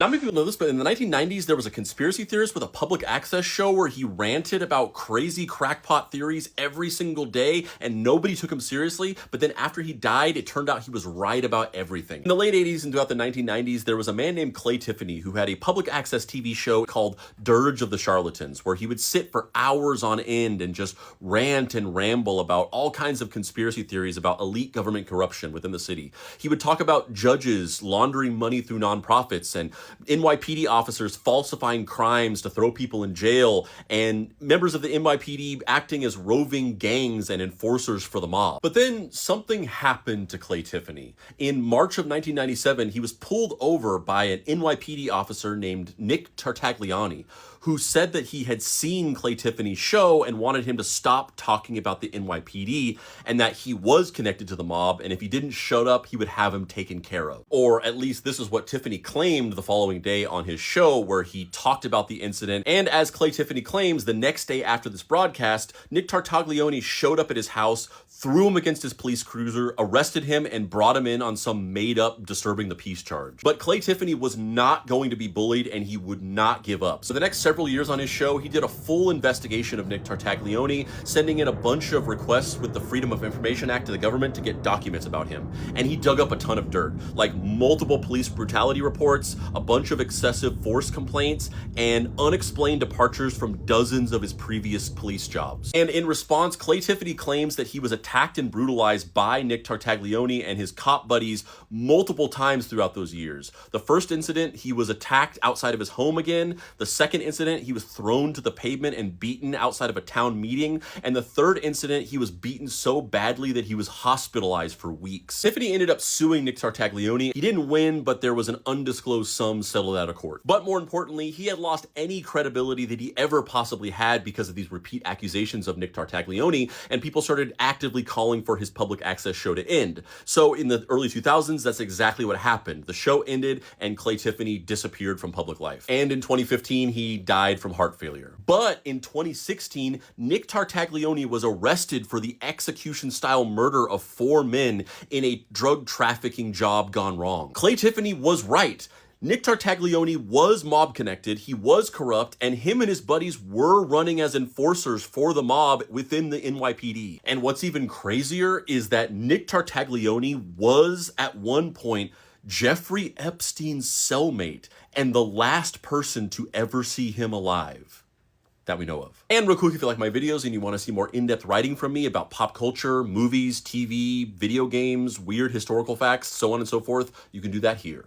Not many people know this, but in the 1990s, there was a conspiracy theorist with a public access show where he ranted about crazy crackpot theories every single day, and nobody took him seriously. But then after he died, it turned out he was right about everything. In the late 80s and throughout the 1990s, there was a man named Clay Tiffany who had a public access TV show called Dirge of the Charlatans, where he would sit for hours on end and just rant and ramble about all kinds of conspiracy theories about elite government corruption within the city. He would talk about judges laundering money through nonprofits and NYPD officers falsifying crimes to throw people in jail, and members of the NYPD acting as roving gangs and enforcers for the mob. But then something happened to Clay Tiffany. In March of 1997, he was pulled over by an NYPD officer named Nick Tartaglione, who said that he had seen Clay Tiffany's show and wanted him to stop talking about the NYPD, and that he was connected to the mob, and if he didn't shut up, he would have him taken care of. Or at least this is what Tiffany claimed the following day on his show, where he talked about the incident. And as Clay Tiffany claims, the next day after this broadcast, Nick Tartaglione showed up at his house, threw him against his police cruiser, arrested him, and brought him in on some made-up disturbing the peace charge. But Clay Tiffany was not going to be bullied, and he would not give up. So the next several years on his show, he did a full investigation of Nick Tartaglione, sending in a bunch of requests with the Freedom of Information Act to the government to get documents about him. And he dug up a ton of dirt, like multiple police brutality reports, a bunch of excessive force complaints, and unexplained departures from dozens of his previous police jobs. And in response, Clay Tiffany claims that he was attacked and brutalized by Nick Tartaglione and his cop buddies multiple times throughout those years. The first incident, he was attacked outside of his home again. The second incident, he was thrown to the pavement and beaten outside of a town meeting. And the third incident, he was beaten so badly that he was hospitalized for weeks. Tiffany ended up suing Nick Tartaglione. He didn't win, but there was an undisclosed sum settled out of court. But more importantly, he had lost any credibility that he ever possibly had because of these repeat accusations of Nick Tartaglione, and people started actively calling for his public access show to end. So in the early 2000s, that's exactly what happened. The show ended and Clay Tiffany disappeared from public life. And in 2015, he died from heart failure. But in 2016, Nick Tartaglione was arrested for the execution-style murder of 4 men in a drug trafficking job gone wrong. Clay Tiffany was right. Nick Tartaglione was mob connected, he was corrupt, and him and his buddies were running as enforcers for the mob within the NYPD. And what's even crazier is that Nick Tartaglione was at one point Jeffrey Epstein's cellmate and the last person to ever see him alive that we know of. And real quick, if you like my videos and you want to see more in-depth writing from me about pop culture, movies, TV, video games, weird historical facts, so on and so forth, you can do that here.